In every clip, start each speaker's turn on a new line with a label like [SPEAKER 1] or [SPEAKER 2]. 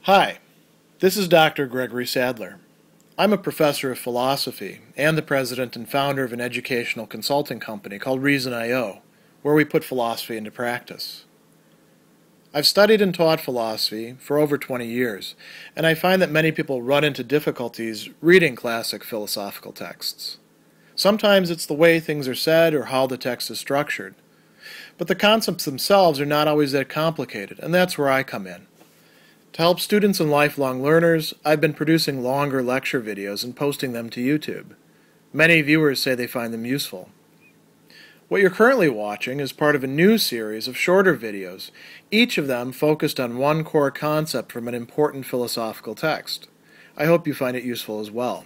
[SPEAKER 1] Hi, this is Dr. Gregory Sadler. I'm a professor of philosophy and the president and founder of an educational consulting company called Reason.io, where we put philosophy into practice. I've studied and taught philosophy for over 20 years, and I find that many people run into difficulties reading classic philosophical texts. Sometimes it's the way things are said or how the text is structured. But the concepts themselves are not always that complicated, and that's where I come in. To help students and lifelong learners, I've been producing longer lecture videos and posting them to YouTube. Many viewers say they find them useful. What you're currently watching is part of a new series of shorter videos, each of them focused on one core concept from an important philosophical text. I hope you find it useful as well.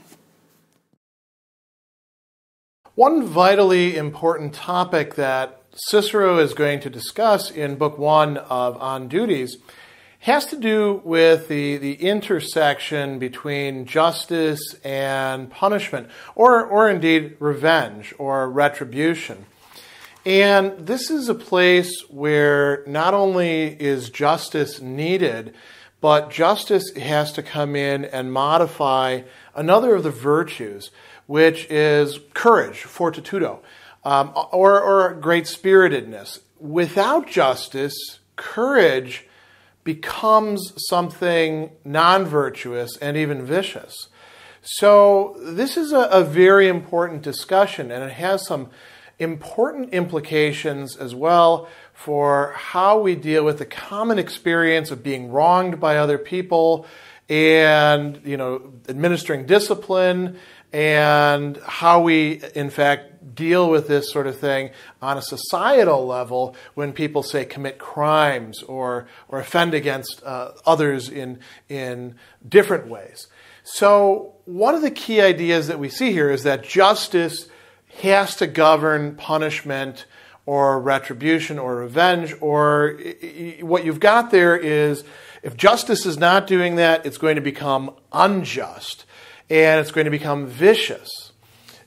[SPEAKER 1] One vitally important topic that Cicero is going to discuss in Book 1 of On Duties has to do with the intersection between justice and punishment, or indeed revenge or retribution. And this is a place where not only is justice needed, but justice has to come in and modify another of the virtues, which is courage, fortitudo, or great-spiritedness. Without justice, courage becomes something non-virtuous and even vicious. So this is a very important discussion, and it has some important implications as well for how we deal with the common experience of being wronged by other people and, administering discipline, and how we, in fact, deal with this sort of thing on a societal level when people, say, commit crimes or offend against others in different ways. So one of the key ideas that we see here is that justice has to govern punishment or retribution or revenge, or what you've got there is if justice is not doing that, it's going to become unjust. And it's going to become vicious.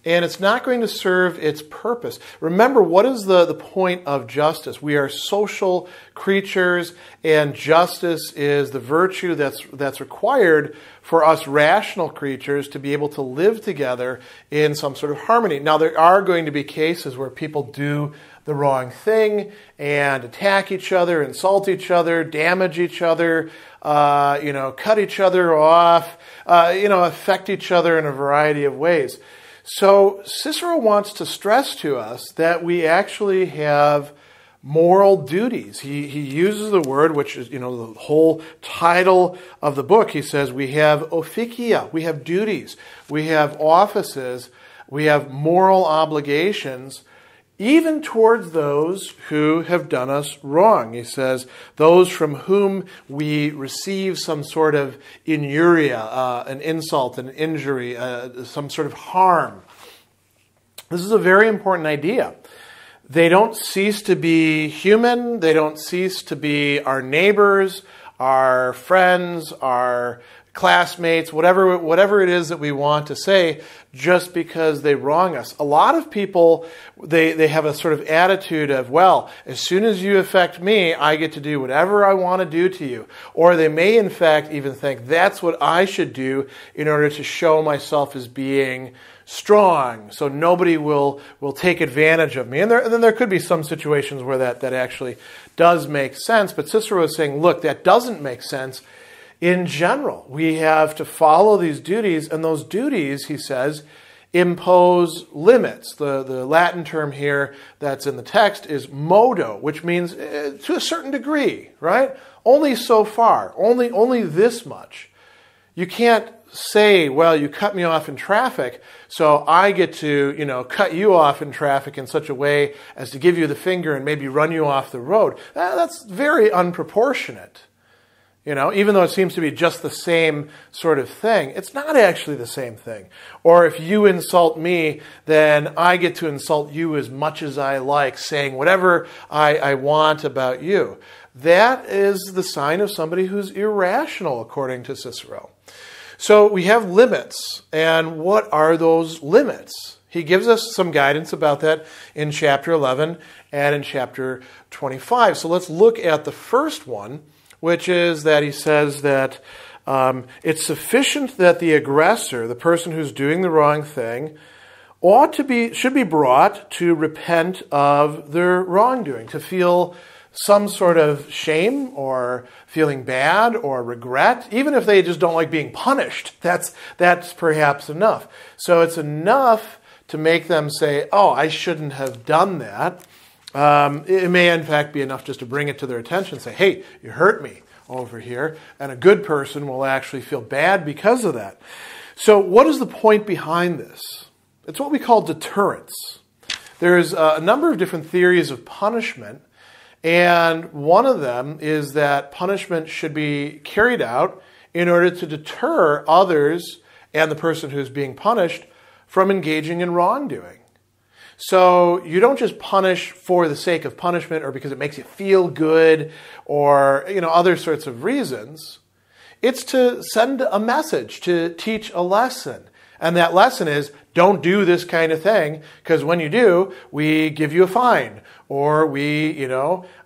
[SPEAKER 1] And it's not going to serve its purpose. Remember, what is the point of justice? We are social creatures, and justice is the virtue that's required for us rational creatures to be able to live together in some sort of harmony. Now, there are going to be cases where people do the wrong thing and attack each other, insult each other, damage each other, cut each other off, affect each other in a variety of ways. So Cicero wants to stress to us that we actually have moral duties. He uses the word, which is, the whole title of the book. He says we have officia, we have duties, we have offices, we have moral obligations, even towards those who have done us wrong. He says, those from whom we receive some sort of inuria, an insult, an injury, some sort of harm. This is a very important idea. They don't cease to be human. They don't cease to be our neighbors, our friends, our classmates, whatever it is that we want to say, just because they wrong us. A lot of people, they have a sort of attitude of, well, as soon as you affect me, I get to do whatever I want to do to you. Or they may, in fact, even think that's what I should do in order to show myself as being strong, so nobody will take advantage of me. And then there could be some situations where that actually does make sense. But Cicero is saying, look, that doesn't make sense. In general, we have to follow these duties, and those duties, he says, impose limits. The Latin term here that's in the text is modo, which means to a certain degree, right? Only so far, only this much. You can't say, well, you cut me off in traffic, so I get to, cut you off in traffic in such a way as to give you the finger and maybe run you off the road. That's very unproportionate. Even though it seems to be just the same sort of thing, it's not actually the same thing. Or if you insult me, then I get to insult you as much as I like, saying whatever I want about you. That is the sign of somebody who's irrational, according to Cicero. So we have limits. And what are those limits? He gives us some guidance about that in chapter 11 and in chapter 25. So let's look at the first one, which is that he says that it's sufficient that the aggressor, the person who's doing the wrong thing, should be brought to repent of their wrongdoing, to feel some sort of shame or feeling bad or regret, even if they just don't like being punished. That's perhaps enough. So it's enough to make them say, oh, I shouldn't have done that. It may, in fact, be enough just to bring it to their attention and say, hey, you hurt me over here. And a good person will actually feel bad because of that. So what is the point behind this? It's what we call deterrence. There's a number of different theories of punishment, and one of them is that punishment should be carried out in order to deter others and the person who's being punished from engaging in wrongdoing. So you don't just punish for the sake of punishment or because it makes you feel good or other sorts of reasons. It's to send a message, to teach a lesson. And that lesson is, don't do this kind of thing, because when you do, we give you a fine, or we,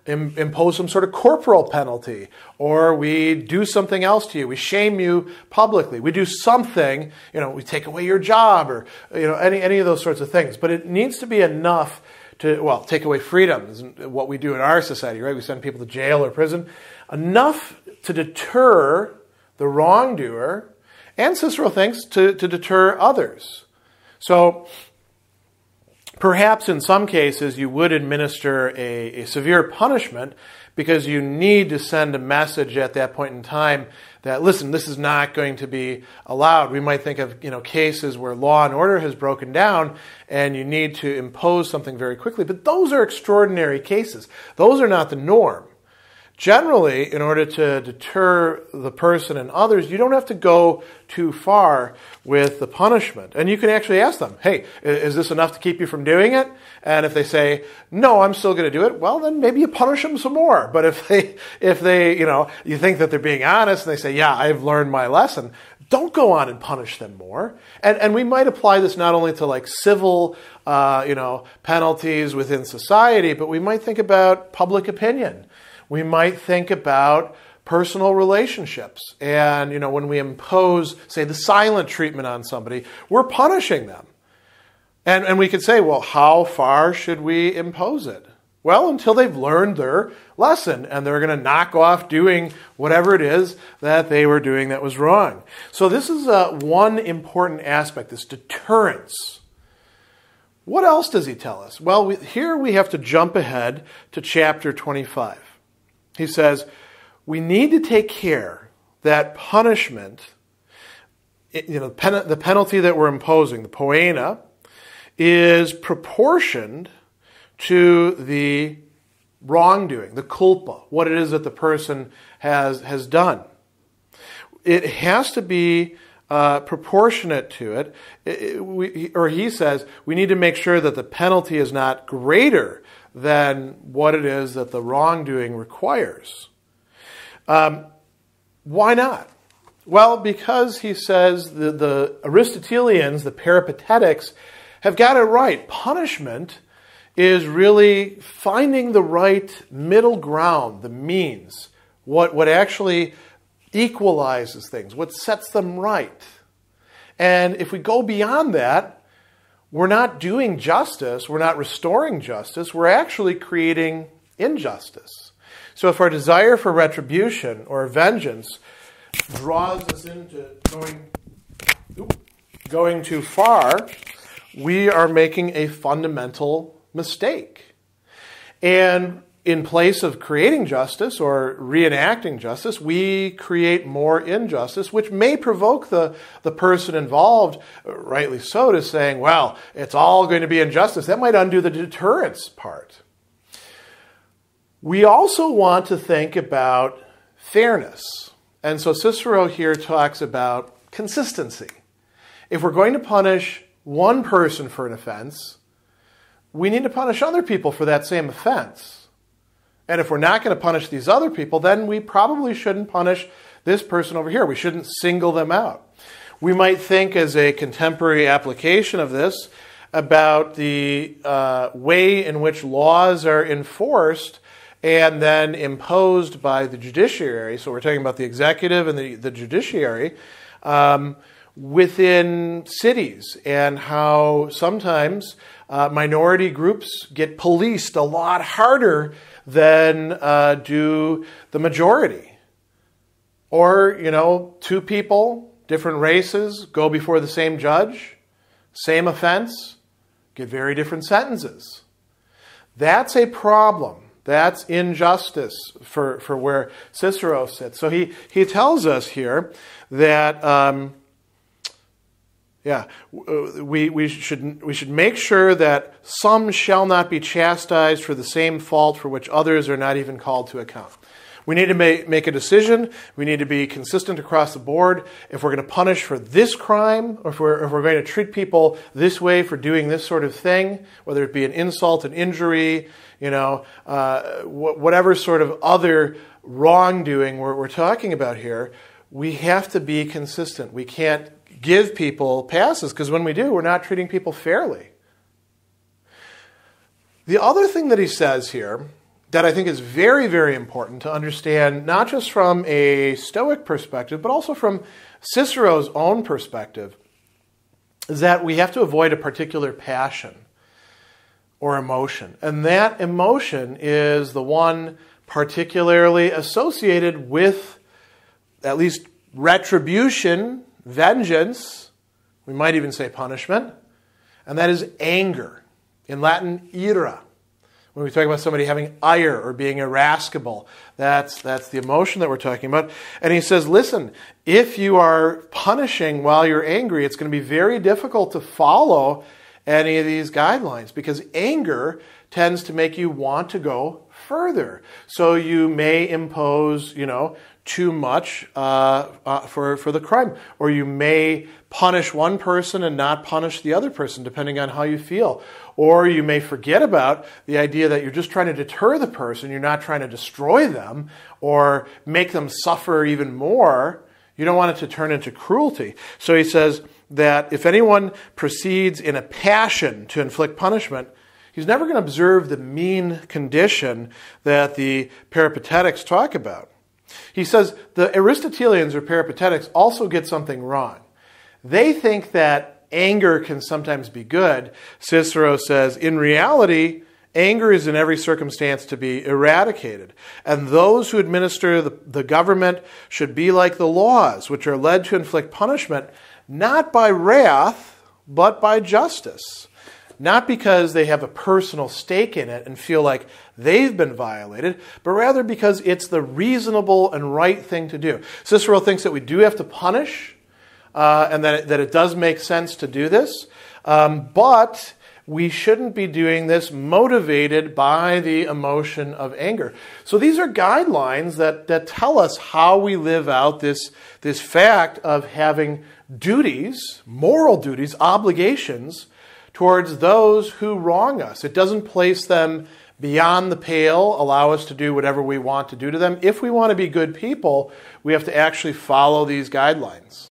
[SPEAKER 1] impose some sort of corporal penalty, or we do something else to you. We shame you publicly. We do something, we take away your job, or, any of those sorts of things. But it needs to be enough to, take away freedom, is what we do in our society, right? We send people to jail or prison. Enough to deter the wrongdoer, and Cicero thinks to deter others. So perhaps in some cases you would administer a severe punishment because you need to send a message at that point in time that, listen, this is not going to be allowed. We might think of cases where law and order has broken down and you need to impose something very quickly. But those are extraordinary cases. Those are not the norm. Generally, in order to deter the person and others, you don't have to go too far with the punishment. And you can actually ask them, hey, is this enough to keep you from doing it? And if they say, no, I'm still going to do it, well, then maybe you punish them some more. But if they, you think that they're being honest and they say, yeah, I've learned my lesson, don't go on and punish them more. And we might apply this not only to civil, penalties within society, but we might think about public opinion. We might think about personal relationships. And, when we impose, say, the silent treatment on somebody, we're punishing them. And we could say, well, how far should we impose it? Well, until they've learned their lesson and they're going to knock off doing whatever it is that they were doing that was wrong. So this is one important aspect, this deterrence. What else does he tell us? Well, here we have to jump ahead to chapter 25. He says, we need to take care that punishment, the penalty that we're imposing, the poena, is proportioned to the wrongdoing, the culpa, what it is that the person has done. It has to be proportionate to it. He says, we need to make sure that the penalty is not greater than what it is that the wrongdoing requires. Why not? Well, because he says the Aristotelians, the Peripatetics, have got it right. Punishment is really finding the right middle ground, the means, what actually equalizes things, what sets them right. And if we go beyond that, we're not doing justice, we're not restoring justice, we're actually creating injustice. So if our desire for retribution or vengeance draws us into going too far, we are making a fundamental mistake. And in place of creating justice or reenacting justice, we create more injustice, which may provoke the person involved, rightly so, to saying, well, it's all going to be injustice. That might undo the deterrence part. We also want to think about fairness. And so Cicero here talks about consistency. If we're going to punish one person for an offense, we need to punish other people for that same offense. And if we're not going to punish these other people, then we probably shouldn't punish this person over here. We shouldn't single them out. We might think as a contemporary application of this about the way in which laws are enforced and then imposed by the judiciary. So we're talking about the executive and the judiciary within cities, and how sometimes minority groups get policed a lot harder than do the majority. Or, two people, different races, go before the same judge, same offense, get very different sentences. That's a problem. That's injustice for where Cicero sits. So he tells us here that we should make sure that some shall not be chastised for the same fault for which others are not even called to account. We need to make a decision. We need to be consistent across the board. If we're going to punish for this crime, or if we're going to treat people this way for doing this sort of thing, whether it be an insult, an injury, whatever sort of other wrongdoing we're talking about here, we have to be consistent. We can't give people passes, because when we do, we're not treating people fairly. The other thing that he says here that I think is very, very important to understand, not just from a Stoic perspective, but also from Cicero's own perspective, is that we have to avoid a particular passion or emotion. And that emotion is the one particularly associated with at least retribution, vengeance, we might even say punishment, and that is anger. In Latin, ira. When we talk about somebody having ire or being irascible, that's the emotion that we're talking about. And he says, listen, if you are punishing while you're angry, it's going to be very difficult to follow any of these guidelines, because anger tends to make you want to go further. So you may impose, too much for the crime. Or you may punish one person and not punish the other person, depending on how you feel. Or you may forget about the idea that you're just trying to deter the person, you're not trying to destroy them or make them suffer even more. You don't want it to turn into cruelty. So he says that if anyone proceeds in a passion to inflict punishment, he's never going to observe the mean condition that the Peripatetics talk about. He says the Aristotelians or Peripatetics also get something wrong. They think that anger can sometimes be good. Cicero says, in reality, anger is in every circumstance to be eradicated. And those who administer the government should be like the laws, which are led to inflict punishment, not by wrath, but by justice. Not because they have a personal stake in it and feel like they've been violated, but rather because it's the reasonable and right thing to do. Cicero thinks that we do have to punish, and that it does make sense to do this, but we shouldn't be doing this motivated by the emotion of anger. So these are guidelines that tell us how we live out this fact of having duties, moral duties, obligations towards those who wrong us. It doesn't place them beyond the pale, allow us to do whatever we want to do to them. If we want to be good people, we have to actually follow these guidelines.